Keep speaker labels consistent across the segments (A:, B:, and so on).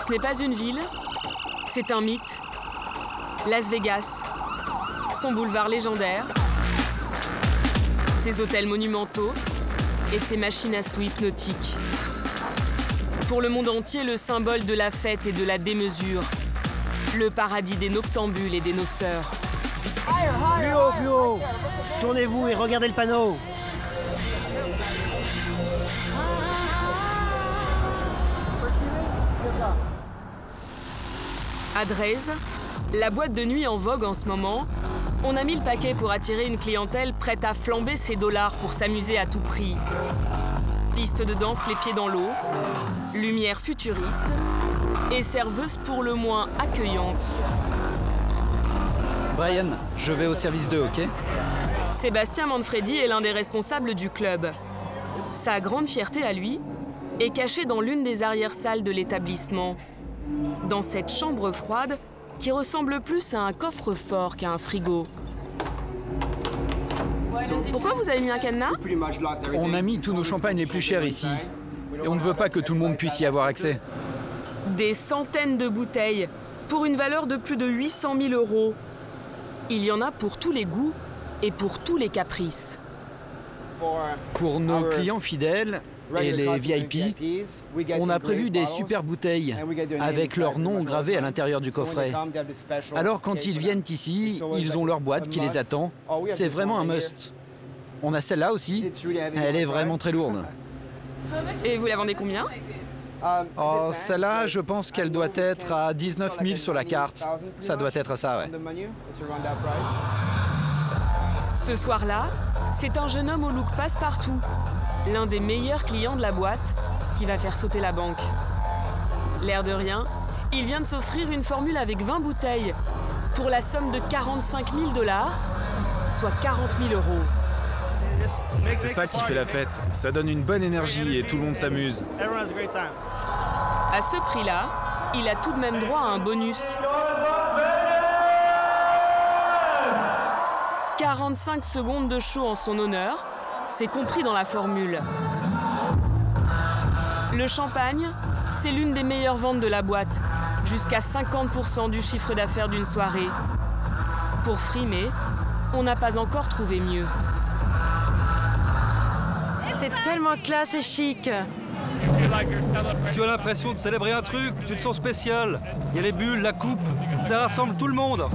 A: Ce n'est pas une ville, c'est un mythe. Las Vegas, son boulevard légendaire, ses hôtels monumentaux et ses machines à sous hypnotiques. Pour le monde entier, le symbole de la fête et de la démesure. Le paradis des noctambules et des noceurs.
B: Plus haut, plus haut. Tournez-vous et regardez le panneau.
A: À Draize, la boîte de nuit en vogue en ce moment, on a mis le paquet pour attirer une clientèle prête à flamber ses dollars pour s'amuser à tout prix. Piste de danse les pieds dans l'eau, lumière futuriste et serveuse pour le moins accueillante.
C: Brian, je vais au service 2, ok?
A: Sébastien Manfredi est l'un des responsables du club. Sa grande fierté à lui est cachée dans l'une des arrière-salles de l'établissement. Dans cette chambre froide qui ressemble plus à un coffre-fort qu'à un frigo. Pourquoi vous avez mis un cadenas?
C: On a mis tous nos champagnes les plus chers ici. Et on ne veut pas que tout le monde puisse y avoir accès.
A: Des centaines de bouteilles pour une valeur de plus de 800 000 €. Il y en a pour tous les goûts et pour tous les caprices.
C: Pour nos clients fidèles et les VIP, on a prévu des super bouteilles avec leur nom gravé à l'intérieur du coffret. Alors quand ils viennent ici, ils ont leur boîte qui les attend. C'est vraiment un must. On a celle-là aussi. Elle est vraiment très lourde.
A: Et vous la vendez combien?
C: Oh, celle-là, je pense qu'elle doit être à 19 000 sur la carte. Ça doit être ça, ouais.
A: Ce soir-là, c'est un jeune homme au look passe-partout, l'un des meilleurs clients de la boîte, qui va faire sauter la banque. L'air de rien, il vient de s'offrir une formule avec 20 bouteilles, pour la somme de 45 000 $, soit 40 000 €.
D: C'est ça qui fait la fête. Ça donne une bonne énergie et tout le monde s'amuse.
A: À ce prix-là, il a tout de même droit à un bonus. 45 secondes de show en son honneur, c'est compris dans la formule. Le champagne, c'est l'une des meilleures ventes de la boîte, jusqu'à 50% du chiffre d'affaires d'une soirée. Pour frimer, on n'a pas encore trouvé mieux.
E: C'est tellement classe et chic.
F: Tu as l'impression de célébrer un truc, tu te sens spécial. Il y a les bulles, la coupe, ça rassemble tout le monde.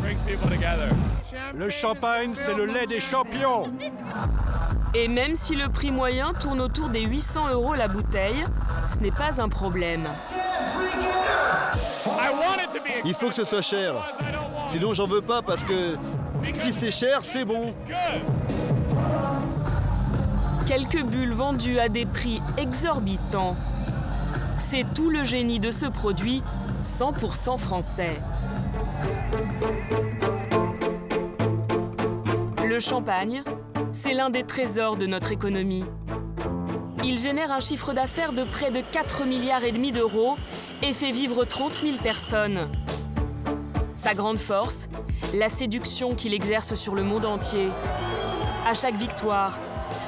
G: Le champagne, c'est le lait des champions.
A: Et même si le prix moyen tourne autour des 800 € la bouteille, ce n'est pas un problème.
H: Il faut que ce soit cher. Sinon, j'en veux pas parce que si c'est cher, c'est bon.
A: Quelques bulles vendues à des prix exorbitants. C'est tout le génie de ce produit 100% français. Le champagne, c'est l'un des trésors de notre économie. Il génère un chiffre d'affaires de près de 4,5 milliards d'euros et fait vivre 30 000 personnes. Sa grande force, la séduction qu'il exerce sur le monde entier. À chaque victoire,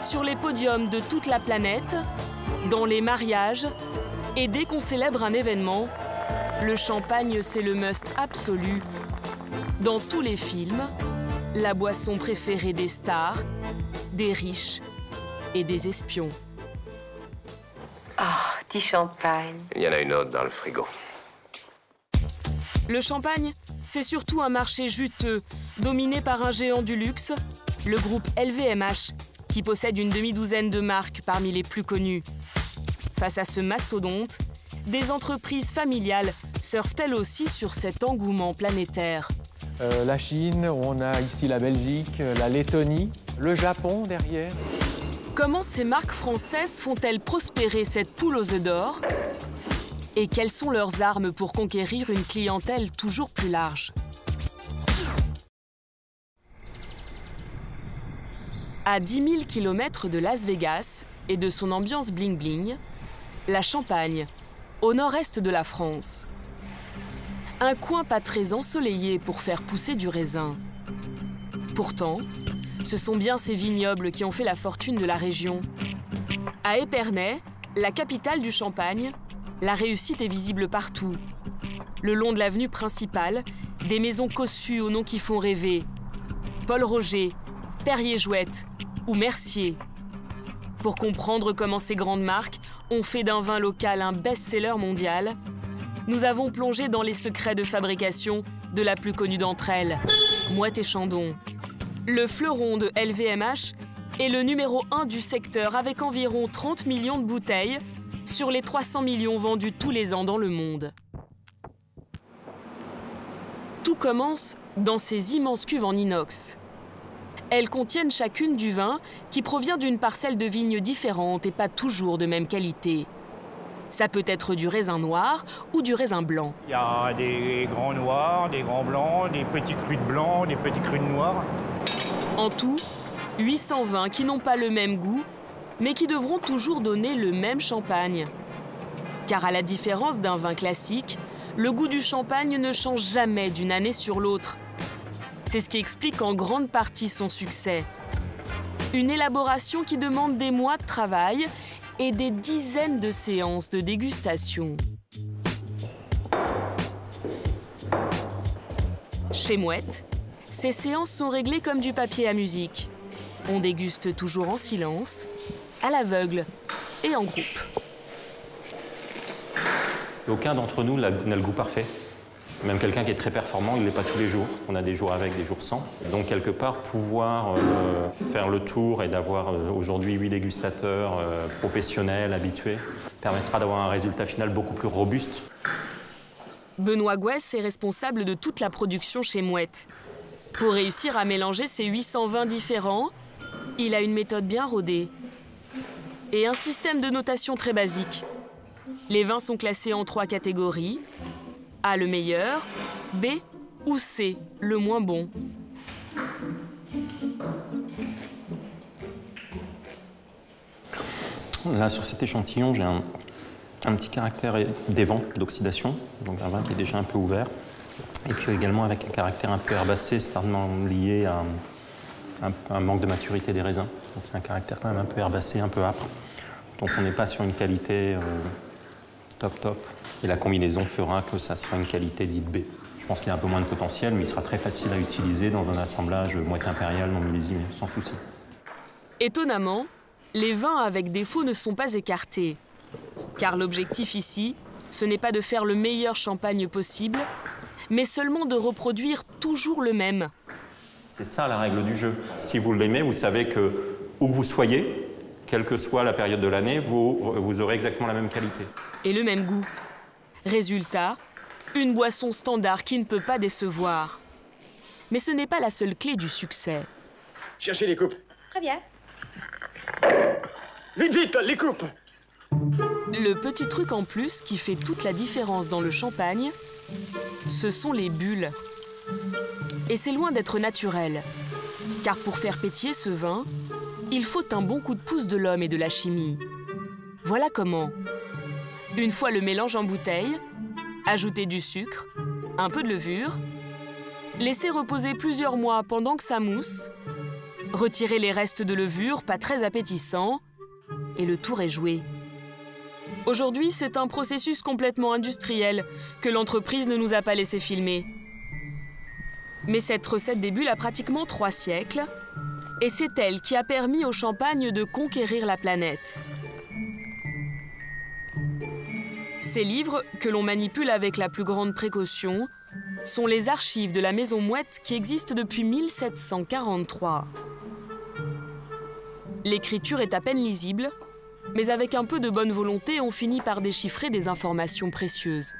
A: sur les podiums de toute la planète, dans les mariages, et dès qu'on célèbre un événement, le champagne, c'est le must absolu. Dans tous les films, la boisson préférée des stars, des riches et des espions.
E: Oh, petit champagne.
I: Il y en a une autre dans le frigo.
A: Le champagne, c'est surtout un marché juteux, dominé par un géant du luxe, le groupe LVMH, qui possède une demi-douzaine de marques parmi les plus connues. Face à ce mastodonte, des entreprises familiales surfent elles aussi sur cet engouement planétaire.
J: La Chine, on a ici la Belgique, la Lettonie, le Japon derrière.
A: Comment ces marques françaises font-elles prospérer cette poule aux œufs d'or? Et quelles sont leurs armes pour conquérir une clientèle toujours plus large? À 10 000 km de Las Vegas et de son ambiance bling-bling, la Champagne, au nord-est de la France. Un coin pas très ensoleillé pour faire pousser du raisin. Pourtant, ce sont bien ces vignobles qui ont fait la fortune de la région. À Épernay, la capitale du Champagne, la réussite est visible partout. Le long de l'avenue principale, des maisons cossues aux noms qui font rêver. Paul Roger, Perrier-Jouët ou Mercier. Pour comprendre comment ces grandes marques ont fait d'un vin local un best-seller mondial, nous avons plongé dans les secrets de fabrication de la plus connue d'entre elles, Moët et Chandon. Le fleuron de LVMH est le numéro 1 du secteur avec environ 30 millions de bouteilles sur les 300 millions vendus tous les ans dans le monde. Tout commence dans ces immenses cuves en inox. Elles contiennent chacune du vin qui provient d'une parcelle de vignes différente et pas toujours de même qualité. Ça peut être du raisin noir ou du raisin blanc.
I: Il y a des grands noirs, des grands blancs, des petits crus de blanc, des petits crus de noir.
A: En tout, 800 vins qui n'ont pas le même goût, mais qui devront toujours donner le même champagne. Car à la différence d'un vin classique, le goût du champagne ne change jamais d'une année sur l'autre. C'est ce qui explique en grande partie son succès. Une élaboration qui demande des mois de travail et des dizaines de séances de dégustation. Chez Moët, ces séances sont réglées comme du papier à musique. On déguste toujours en silence, à l'aveugle et en groupe.
K: Aucun d'entre nous n'a le goût parfait. Même quelqu'un qui est très performant, il ne l'est pas tous les jours. On a des jours avec, des jours sans. Donc quelque part, pouvoir faire le tour et d'avoir aujourd'hui 8 dégustateurs professionnels, habitués, permettra d'avoir un résultat final beaucoup plus robuste.
A: Benoît Gouès est responsable de toute la production chez Moët. Pour réussir à mélanger ces 800 vins différents, il a une méthode bien rodée et un système de notation très basique. Les vins sont classés en 3 catégories. A, le meilleur, B ou C, le moins bon.
K: Là, sur cet échantillon, j'ai un petit caractère d'évent, d'oxydation, donc un vin qui est déjà un peu ouvert. Et puis également avec un caractère un peu herbacé, certainement lié à un manque de maturité des raisins. Donc il y a un caractère quand même un peu herbacé, un peu âpre. Donc on n'est pas sur une qualité top. Et la combinaison fera que ça sera une qualité dite B. Je pense qu'il y a un peu moins de potentiel, mais il sera très facile à utiliser dans un assemblage Moët impérial non millésimé, sans souci.
A: Étonnamment, les vins avec défaut ne sont pas écartés. Car l'objectif ici, ce n'est pas de faire le meilleur champagne possible, mais seulement de reproduire toujours le même.
K: C'est ça la règle du jeu. Si vous l'aimez, vous savez que, où que vous soyez, quelle que soit la période de l'année, vous aurez exactement la même qualité.
A: Et le même goût. Résultat, une boisson standard qui ne peut pas décevoir. Mais ce n'est pas la seule clé du succès.
L: Cherchez les coupes.
M: Très bien.
L: Vite, les coupes.
A: Le petit truc en plus qui fait toute la différence dans le champagne, ce sont les bulles. Et c'est loin d'être naturel. Car pour faire pétiller ce vin, il faut un bon coup de pouce de l'homme et de la chimie. Voilà comment. Une fois le mélange en bouteille, ajoutez du sucre, un peu de levure, laissez reposer plusieurs mois pendant que ça mousse, retirez les restes de levure, pas très appétissants, et le tour est joué. Aujourd'hui, c'est un processus complètement industriel que l'entreprise ne nous a pas laissé filmer. Mais cette recette des bulles a pratiquement 3 siècles, et c'est elle qui a permis au champagne de conquérir la planète. Ces livres, que l'on manipule avec la plus grande précaution, sont les archives de la maison Moët qui existent depuis 1743. L'écriture est à peine lisible, mais avec un peu de bonne volonté, on finit par déchiffrer des informations précieuses.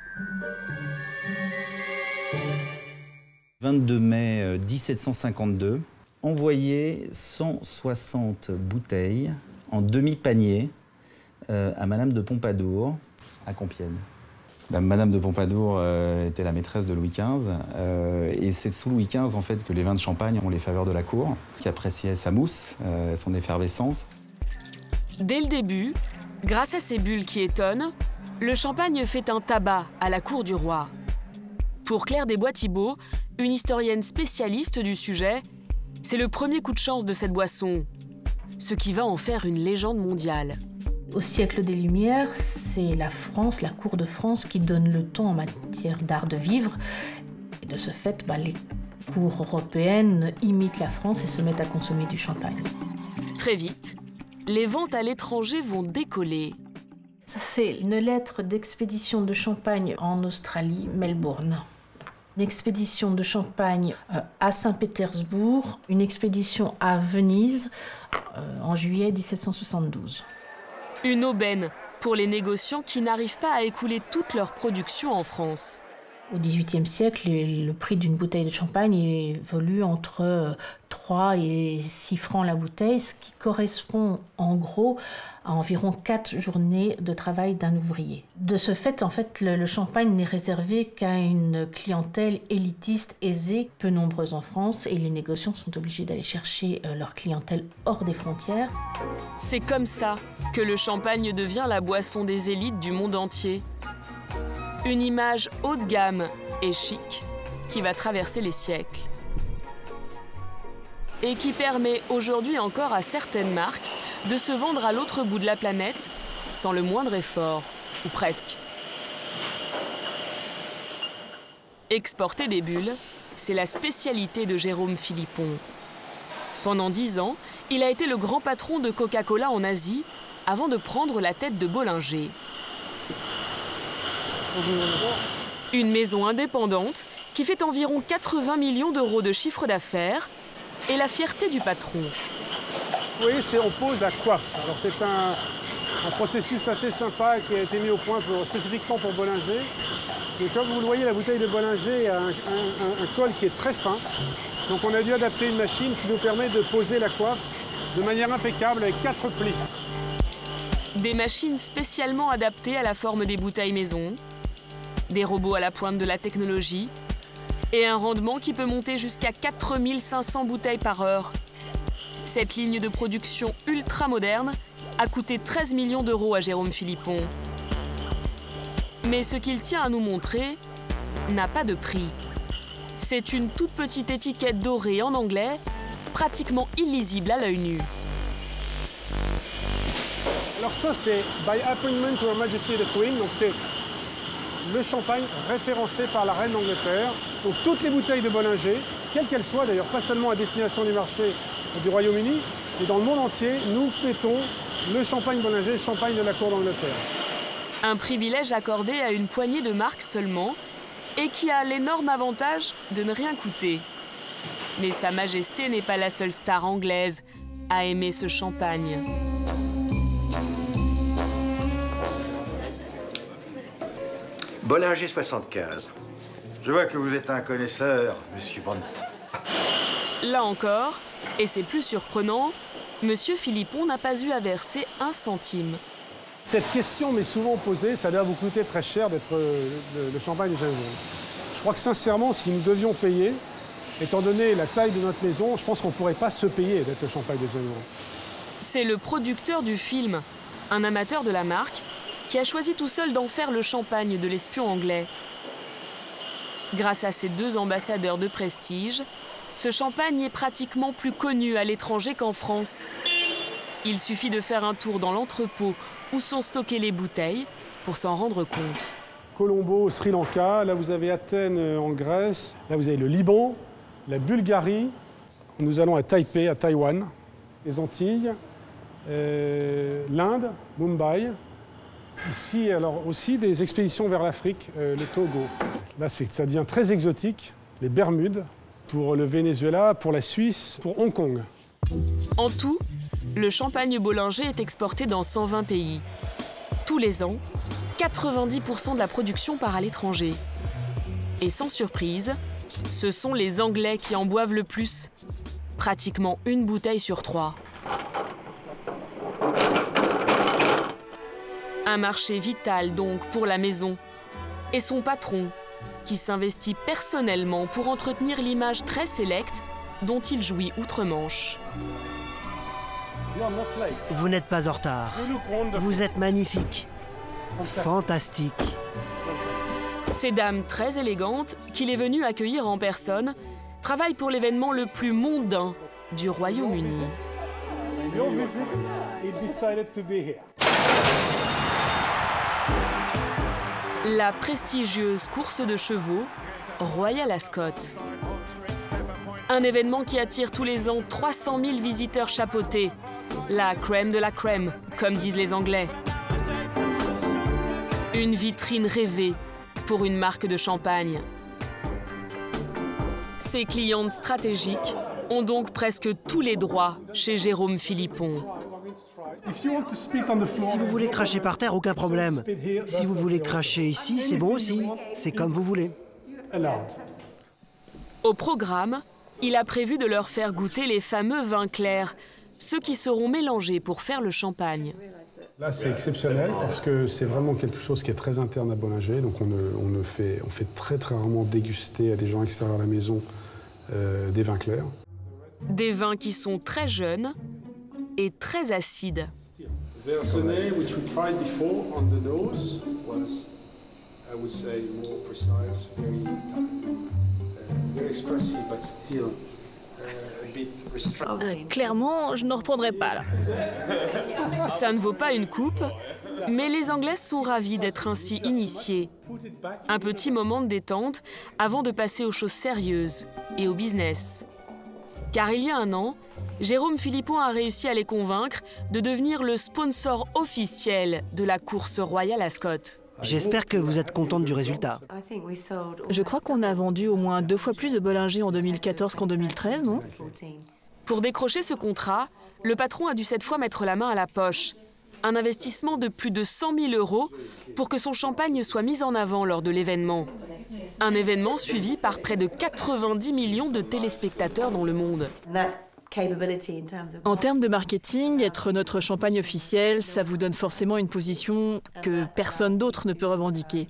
N: 22 mai 1752, envoyé 160 bouteilles en demi-panier à Madame de Pompadour, à Compiègne. Madame de Pompadour était la maîtresse de Louis XV, et c'est sous Louis XV en fait, que les vins de Champagne ont les faveurs de la cour, qui appréciait sa mousse, son effervescence.
A: Dès le début, grâce à ces bulles qui étonnent, le champagne fait un tabac à la cour du roi. Pour Claire Desbois-Thibault, une historienne spécialiste du sujet, c'est le premier coup de chance de cette boisson, ce qui va en faire une légende mondiale.
M: Au siècle des Lumières, c'est la France, la cour de France, qui donne le ton en matière d'art de vivre. Et de ce fait, les cours européennes imitent la France et se mettent à consommer du champagne.
A: Très vite, les ventes à l'étranger vont décoller.
M: Ça, c'est une lettre d'expédition de champagne en Australie, Melbourne. Une expédition de champagne à Saint-Pétersbourg, une expédition à Venise en juillet 1772.
A: Une aubaine pour les négociants qui n'arrivent pas à écouler toute leur production en France.
M: Au XVIIIe siècle, le prix d'une bouteille de champagne évolue entre 3 et 6 francs la bouteille, ce qui correspond en gros à environ 4 journées de travail d'un ouvrier. De ce fait, le champagne n'est réservé qu'à une clientèle élitiste aisée, peu nombreuse en France, et les négociants sont obligés d'aller chercher leur clientèle hors des frontières.
A: C'est comme ça que le champagne devient la boisson des élites du monde entier. Une image haut de gamme et chic qui va traverser les siècles. Et qui permet aujourd'hui encore à certaines marques de se vendre à l'autre bout de la planète sans le moindre effort, ou presque. Exporter des bulles, c'est la spécialité de Jérôme Philippon. Pendant 10 ans, il a été le grand patron de Coca-Cola en Asie avant de prendre la tête de Bollinger. Une maison indépendante qui fait environ 80 millions d'euros de chiffre d'affaires et la fierté du patron.
G: Vous voyez, on pose la coiffe. Alors c'est un processus assez sympa qui a été mis au point spécifiquement pour Bollinger. Et comme vous le voyez, la bouteille de Bollinger a un col qui est très fin. Donc on a dû adapter une machine qui nous permet de poser la coiffe de manière impeccable avec 4 plis.
A: Des machines spécialement adaptées à la forme des bouteilles maison, des robots à la pointe de la technologie et un rendement qui peut monter jusqu'à 4500 bouteilles par heure. Cette ligne de production ultra moderne a coûté 13 millions d'euros à Jérôme Philippon. Mais ce qu'il tient à nous montrer n'a pas de prix. C'est une toute petite étiquette dorée en anglais, pratiquement illisible à l'œil nu.
G: Alors ça, c'est « By appointment to Her Majesty the Queen », donc c'est le champagne référencé par la reine d'Angleterre. Donc toutes les bouteilles de Bollinger, quelles qu'elles soient, d'ailleurs pas seulement à destination du marché du Royaume-Uni, mais dans le monde entier, nous fêtons le champagne Bollinger, le champagne de la cour d'Angleterre.
A: Un privilège accordé à une poignée de marques seulement et qui a l'énorme avantage de ne rien coûter. Mais Sa Majesté n'est pas la seule star anglaise à aimer ce champagne.
O: Bollinger 75. Je vois que vous êtes un connaisseur, monsieur Brandt.
A: Là encore, et c'est plus surprenant, monsieur Philippon n'a pas eu à verser 1 centime.
G: Cette question m'est souvent posée, ça doit vous coûter très cher d'être le champagne des James Bond. Je crois que sincèrement, si nous devions payer, étant donné la taille de notre maison, je pense qu'on ne pourrait pas se payer d'être le champagne des James Bond.
A: C'est le producteur du film, un amateur de la marque, qui a choisi tout seul d'en faire le champagne de l'espion anglais. Grâce à ses 2 ambassadeurs de prestige, ce champagne est pratiquement plus connu à l'étranger qu'en France. Il suffit de faire un tour dans l'entrepôt où sont stockées les bouteilles pour s'en rendre compte.
G: Colombo au Sri Lanka, là vous avez Athènes en Grèce, là vous avez le Liban, la Bulgarie, nous allons à Taipei, à Taïwan, les Antilles, l'Inde, Mumbai. Ici, alors aussi des expéditions vers l'Afrique, le Togo. Là, ça devient très exotique, les Bermudes, pour le Venezuela, pour la Suisse, pour Hong Kong.
A: En tout, le champagne Bollinger est exporté dans 120 pays. Tous les ans, 90% de la production part à l'étranger. Et sans surprise, ce sont les Anglais qui en boivent le plus. Pratiquement 1 bouteille sur 3. Un marché vital donc pour la maison. Et son patron, qui s'investit personnellement pour entretenir l'image très sélecte dont il jouit outre-Manche.
B: Vous n'êtes pas en retard. Vous êtes magnifique. Fantastique.
A: Ces dames très élégantes qu'il est venu accueillir en personne travaillent pour l'événement le plus mondain du Royaume-Uni.
G: Your visit, he decided to be here.
A: La prestigieuse course de chevaux Royal Ascot. Un événement qui attire tous les ans 300 000 visiteurs chapeautés. La crème de la crème, comme disent les Anglais. Une vitrine rêvée pour une marque de champagne. Ses clientes stratégiques ont donc presque tous les droits chez Jérôme Philippon.
B: Si vous voulez cracher par terre, aucun problème. Si vous voulez cracher ici, c'est bon aussi. C'est comme vous voulez.
A: Au programme, il a prévu de leur faire goûter les fameux vins clairs, ceux qui seront mélangés pour faire le champagne.
G: Là, c'est exceptionnel parce que c'est vraiment quelque chose qui est très interne à Bollinger. Donc on fait très rarement déguster à des gens extérieurs à la maison des vins clairs.
A: Des vins qui sont très jeunes et très acides.
G: Verzenay, which we tried before on the nose, was, I would say, more precise, very expressive, but still a bit restricted.
P: Clairement, je n'en reprendrai pas là.
A: Ça ne vaut pas une coupe, mais les Anglaises sont ravies d'être ainsi initiées. Un petit moment de détente avant de passer aux choses sérieuses et au business. Car il y a un an, Jérôme Philippon a réussi à les convaincre de devenir le sponsor officiel de la course Royal Ascot.
B: J'espère que vous êtes contente du résultat.
P: Je crois qu'on a vendu au moins 2 fois plus de Bollinger en 2014 qu'en 2013, non?
A: Pour décrocher ce contrat, le patron a dû cette fois mettre la main à la poche. Un investissement de plus de 100 000 € pour que son champagne soit mis en avant lors de l'événement. Un événement suivi par près de 90 millions de téléspectateurs dans le monde.
P: En termes de marketing, être notre champagne officiel, ça vous donne forcément une position que personne d'autre ne peut revendiquer.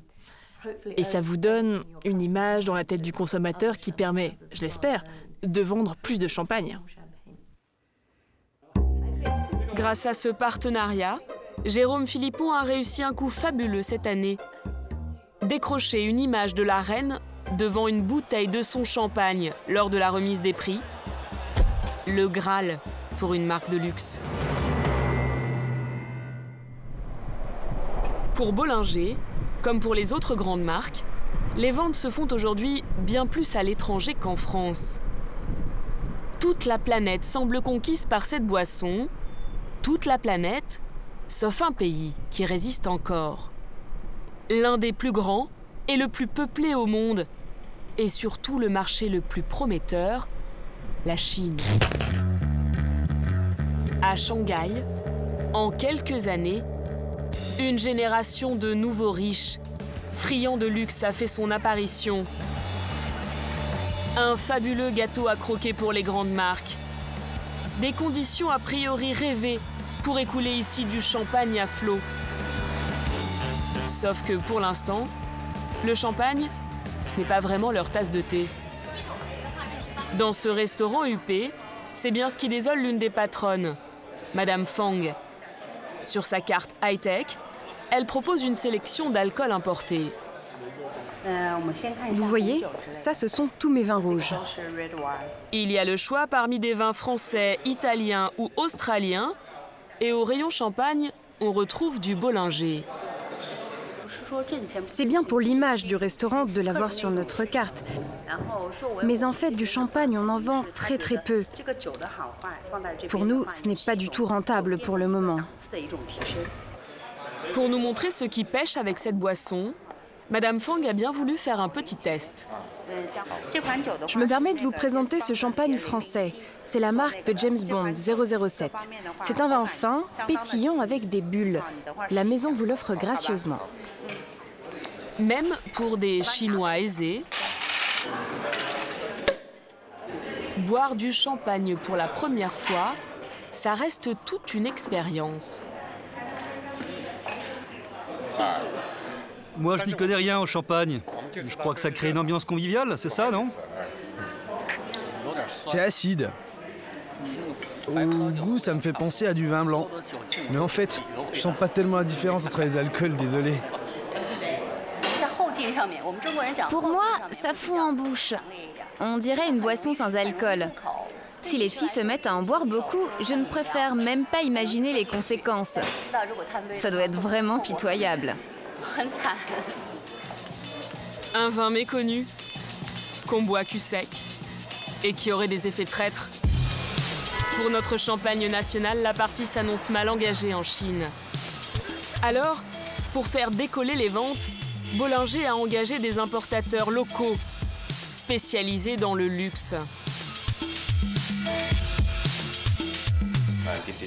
P: Et ça vous donne une image dans la tête du consommateur qui permet, je l'espère, de vendre plus de champagne.
A: Grâce à ce partenariat, Jérôme Philippon a réussi un coup fabuleux cette année. Décrocher une image de la reine devant une bouteille de son champagne lors de la remise des prix. Le Graal pour une marque de luxe. Pour Bollinger, comme pour les autres grandes marques, les ventes se font aujourd'hui bien plus à l'étranger qu'en France. Toute la planète semble conquise par cette boisson. Toute la planète, sauf un pays qui résiste encore. L'un des plus grands et le plus peuplé au monde, et surtout le marché le plus prometteur, la Chine. À Shanghai, en quelques années, une génération de nouveaux riches, friands de luxe, a fait son apparition. Un fabuleux gâteau à croquer pour les grandes marques. Des conditions a priori rêvées pour écouler ici du champagne à flot. Sauf que pour l'instant, le champagne, ce n'est pas vraiment leur tasse de thé. Dans ce restaurant huppé, c'est bien ce qui désole l'une des patronnes, Madame Fang. Sur sa carte high-tech, elle propose une sélection d'alcool importé.
Q: Vous voyez, ça, ce sont tous mes vins rouges.
A: Il y a le choix parmi des vins français, italiens ou australiens. Et au rayon champagne, on retrouve du Bollinger.
Q: C'est bien pour l'image du restaurant de l'avoir sur notre carte. Mais en fait, du champagne, on en vend très peu. Pour nous, ce n'est pas du tout rentable pour le moment.
A: Pour nous montrer ce qui pêche avec cette boisson, Madame Fang a bien voulu faire un petit test.
Q: Je me permets de vous présenter ce champagne français. C'est la marque de James Bond 007. C'est un vin fin, pétillant avec des bulles. La maison vous l'offre gracieusement.
A: Même pour des Chinois aisés, boire du champagne pour la première fois, ça reste toute une expérience.
F: Moi, je n'y connais rien au champagne. Je crois que ça crée une ambiance conviviale, c'est ça, non?
R: C'est acide. Au goût, ça me fait penser à du vin blanc. Mais en fait, je sens pas tellement la différence entre les alcools, désolé.
S: Pour moi, ça fond en bouche. On dirait une boisson sans alcool. Si les filles se mettent à en boire beaucoup, je ne préfère même pas imaginer les conséquences. Ça doit être vraiment pitoyable.
A: Un vin méconnu, qu'on boit cul sec, et qui aurait des effets traîtres. Pour notre champagne national, la partie s'annonce mal engagée en Chine. Alors, pour faire décoller les ventes, Bollinger a engagé des importateurs locaux, spécialisés dans le luxe.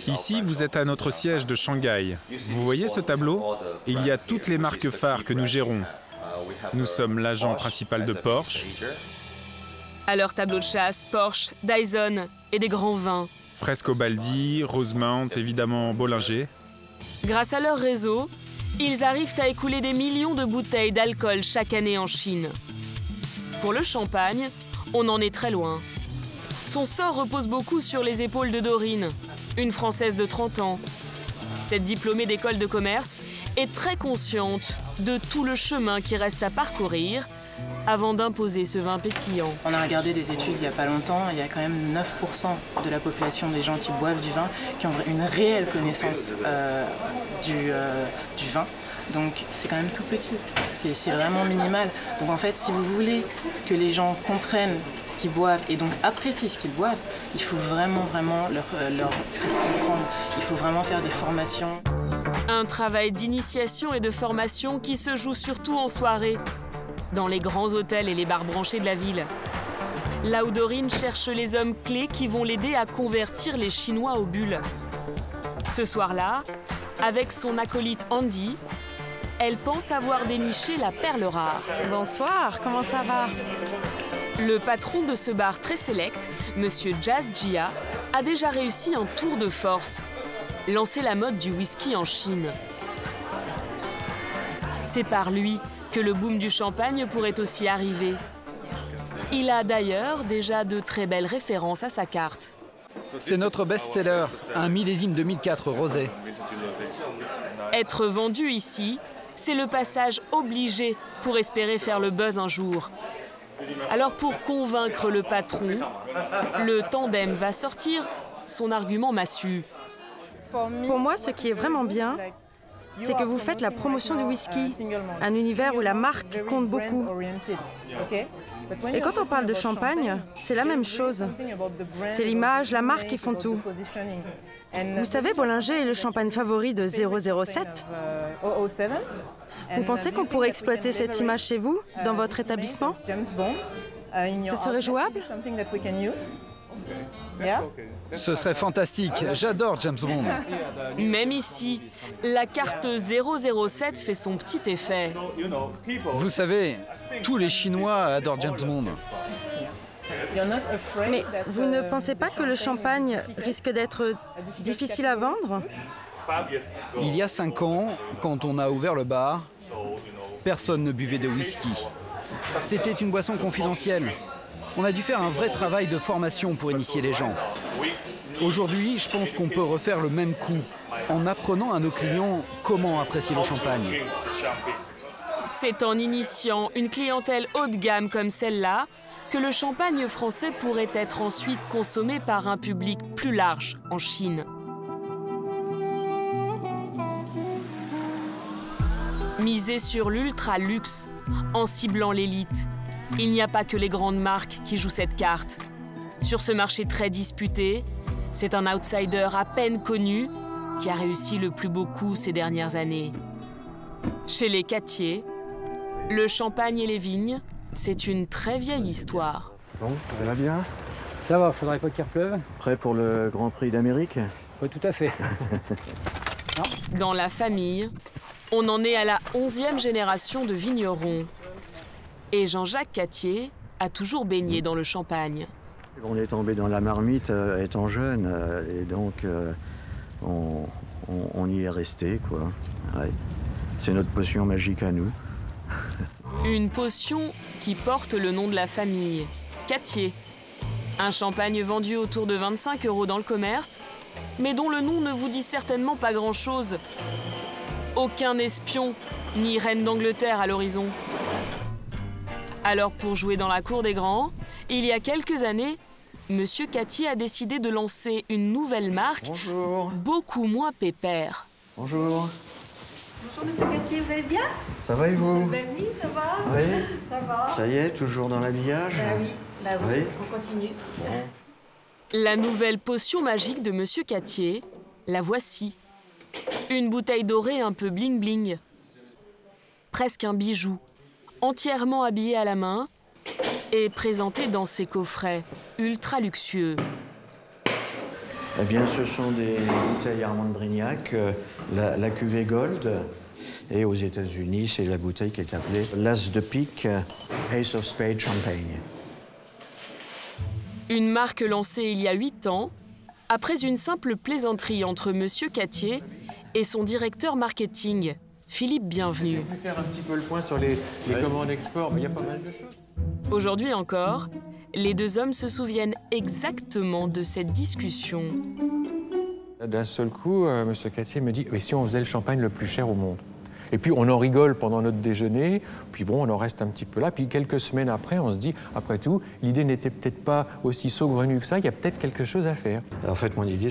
D: Ici, vous êtes à notre siège de Shanghai. Vous voyez ce tableau? Il y a toutes les marques phares que nous gérons. Nous sommes l'agent principal de Porsche.
A: À leur tableau de chasse, Porsche, Dyson et des grands vins.
D: Frescobaldi, Rosemount, évidemment Bollinger.
A: Grâce à leur réseau, ils arrivent à écouler des millions de bouteilles d'alcool chaque année en Chine. Pour le champagne, on en est très loin. Son sort repose beaucoup sur les épaules de Dorine, une Française de 30 ans. Cette diplômée d'école de commerce est très consciente de tout le chemin qui reste à parcourir avant d'imposer ce vin pétillant.
T: On a regardé des études il n'y a pas longtemps, il y a quand même 9% de la population des gens qui boivent du vin qui ont une réelle connaissance du vin. Donc c'est quand même tout petit, c'est vraiment minimal. Donc en fait, si vous voulez que les gens comprennent ce qu'ils boivent et donc apprécient ce qu'ils boivent, il faut vraiment leur faire comprendre. Il faut vraiment faire des formations.
A: Un travail d'initiation et de formation qui se joue surtout en soirée, dans les grands hôtels et les bars branchés de la ville. Là où Dorine cherche les hommes clés qui vont l'aider à convertir les Chinois aux bulles. Ce soir-là, avec son acolyte Andy, elle pense avoir déniché la perle rare.
E: Bonsoir, comment ça va?
A: Le patron de ce bar très sélect, Monsieur Jazz Jia, a déjà réussi un tour de force, lancer la mode du whisky en Chine. C'est par lui que le boom du champagne pourrait aussi arriver. Il a d'ailleurs déjà de très belles références à sa carte.
C: C'est notre best-seller, un millésime 2004 rosé.
A: Être vendu ici, c'est le passage obligé pour espérer faire le buzz un jour. Alors pour convaincre le patron, le tandem va sortir son argument massue.
E: Pour moi, ce qui est vraiment bien, c'est que vous faites la promotion du whisky, un univers où la marque compte beaucoup. Et quand on parle de champagne, c'est la même chose. C'est l'image, la marque qui font tout. Vous savez, Bollinger est le champagne favori de 007. Vous pensez qu'on pourrait exploiter cette image chez vous, dans votre établissement? Ce serait jouable?
C: Ce serait fantastique, j'adore James Bond.
A: Même ici, la carte 007 fait son petit effet.
C: Vous savez, tous les Chinois adorent James Bond.
E: Mais vous ne pensez pas que le champagne risque d'être difficile à vendre?
C: Il y a 5 ans, quand on a ouvert le bar, personne ne buvait de whisky. C'était une boisson confidentielle. On a dû faire un vrai travail de formation pour initier les gens. Aujourd'hui, je pense qu'on peut refaire le même coup, en apprenant à nos clients comment apprécier le champagne.
A: C'est en initiant une clientèle haut de gamme comme celle-là que le champagne français pourrait être ensuite consommé par un public plus large en Chine. Miser sur l'ultra-luxe, en ciblant l'élite. Il n'y a pas que les grandes marques qui jouent cette carte. Sur ce marché très disputé, c'est un outsider à peine connu qui a réussi le plus beau coup ces dernières années. Chez les Cattier, le champagne et les vignes, c'est une très vieille histoire.
U: Bon, ça va bien? Ça va, faudrait pas qu'il repleuve.
V: Prêt pour le Grand Prix d'Amérique?
U: Oui, tout à fait.
A: Dans la famille, on en est à la 11e génération de vignerons. Et Jean-Jacques Cattier a toujours baigné dans le champagne.
V: On est tombé dans la marmite étant jeune, et donc on y est resté, quoi. Ouais. C'est notre potion magique à nous.
A: Une potion qui porte le nom de la famille, Cattier. Un champagne vendu autour de 25 € dans le commerce, mais dont le nom ne vous dit certainement pas grand-chose. Aucun espion, ni reine d'Angleterre à l'horizon. Alors pour jouer dans la cour des grands, il y a quelques années, Monsieur Cattier a décidé de lancer une nouvelle marque, beaucoup moins pépère.
V: Bonjour.
H: Bonjour Monsieur Cattier, vous allez bien?
V: Ça va et vous?
H: Ben oui, ça va.
V: Oui.
H: Ça va.
V: Ça y est, toujours dans l'habillage?
H: Oui, on continue.
V: Bon.
A: La nouvelle potion magique de Monsieur Cattier, la voici. Une bouteille dorée un peu bling-bling. Presque un bijou, entièrement habillé à la main et présenté dans ses coffrets ultra luxueux.
V: Eh bien, ce sont des bouteilles Armand de Brignac, la cuvée Gold. Et aux États-Unis, c'est la bouteille qui est appelée l'As de pique Ace of Spades Champagne.
A: Une marque lancée il y a 8 ans, après une simple plaisanterie entre Monsieur Cattier et son directeur marketing, Philippe Bienvenu.
J: On peut faire un petit peu le point sur les commandes export, mais il y a pas mal de choses.
A: Aujourd'hui encore, les deux hommes se souviennent exactement de cette discussion.
J: D'un seul coup, M. Cattier me dit « Mais si on faisait le champagne le plus cher au monde ?» Et puis on en rigole pendant notre déjeuner, puis bon, on en reste un petit peu là. Puis quelques semaines après, on se dit, après tout, l'idée n'était peut-être pas aussi saugrenue que ça, il y a peut-être quelque chose à faire.
V: En fait, mon idée,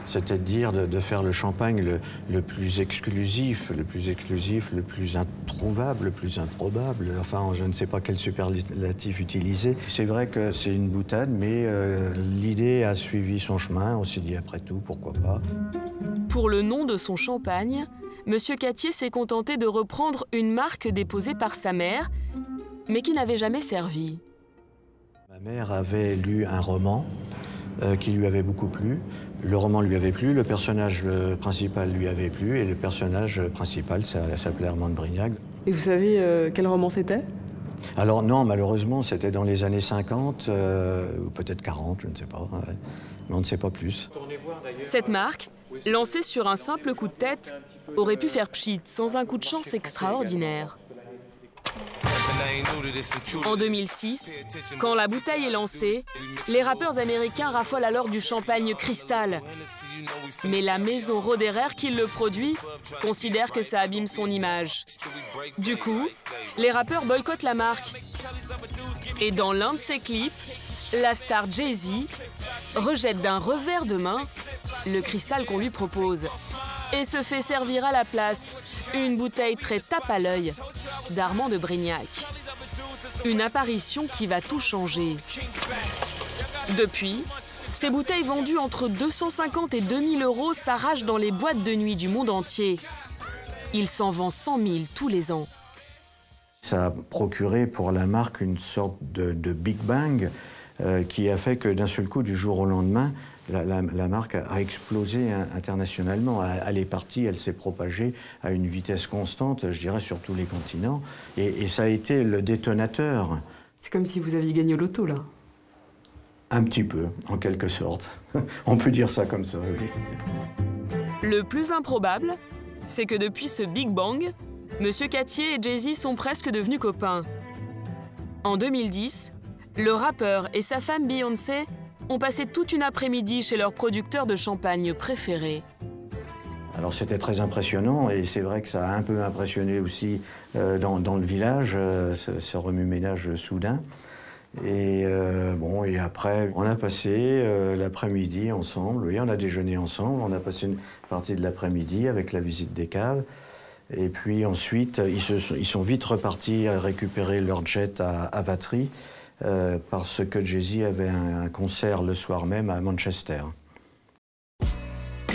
V: c'était de dire de faire le champagne le plus exclusif, le plus introuvable, le plus improbable. Enfin, je ne sais pas quel superlatif utiliser. C'est vrai que c'est une boutade, mais l'idée a suivi son chemin. On s'est dit, après tout, pourquoi pas.
A: Pour le nom de son champagne, Monsieur Cattier s'est contenté de reprendre une marque déposée par sa mère, mais qui n'avait jamais servi.
V: Ma mère avait lu un roman qui lui avait beaucoup plu. Le roman lui avait plu, le personnage principal lui avait plu, et le personnage principal s'appelait Armand de Brignac.
W: Et vous savez quel roman c'était?
V: Alors non, malheureusement, c'était dans les années 50, ou peut-être 40, je ne sais pas, ouais. Mais on ne sait pas plus.
A: Cette marque, lancée sur un simple coup de tête, aurait pu faire pchit sans un coup de chance extraordinaire. En 2006, quand la bouteille est lancée, les rappeurs américains raffolent alors du champagne Cristal. Mais la maison Roederer qui le produit considère que ça abîme son image. Du coup, les rappeurs boycottent la marque. Et dans l'un de ses clips, la star Jay-Z rejette d'un revers de main le cristal qu'on lui propose et se fait servir à la place une bouteille très tape à l'œil d'Armand de Brignac. Une apparition qui va tout changer. Depuis, ces bouteilles vendues entre 250 et 2000 € s'arrachent dans les boîtes de nuit du monde entier. Il s'en vend 100 000 tous les ans.
V: Ça a procuré pour la marque une sorte de Big Bang qui a fait que d'un seul coup, du jour au lendemain, la marque a explosé internationalement. Elle est partie, elle s'est propagée à une vitesse constante, je dirais, sur tous les continents. Et ça a été le détonateur.
W: C'est comme si vous aviez gagné au loto, là.
V: Un petit peu, en quelque sorte. On peut dire ça comme ça, oui.
A: Le plus improbable, c'est que depuis ce Big Bang, Monsieur Cattier et Jay-Z sont presque devenus copains. En 2010, le rappeur et sa femme Beyoncé ont passé toute une après-midi chez leur producteur de champagne préféré.
V: Alors c'était très impressionnant et c'est vrai que ça a un peu impressionné aussi dans le village, ce remue-ménage soudain. Et bon, et après, on a passé l'après-midi ensemble, oui, on a déjeuné ensemble, on a passé une partie de l'après-midi avec la visite des caves. Et puis ensuite, ils sont vite repartis à récupérer leur jet à Vatry parce que Jay-Z avait un concert le soir même à Manchester.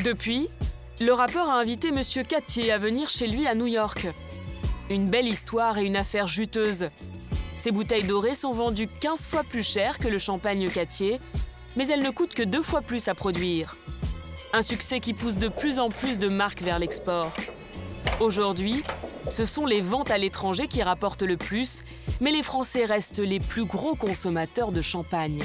A: Depuis, le rappeur a invité Monsieur Cattier à venir chez lui à New York. Une belle histoire et une affaire juteuse. Ces bouteilles dorées sont vendues 15 fois plus cher que le champagne Cattier, mais elles ne coûtent que 2 fois plus à produire. Un succès qui pousse de plus en plus de marques vers l'export. Aujourd'hui, ce sont les ventes à l'étranger qui rapportent le plus, mais les Français restent les plus gros consommateurs de champagne.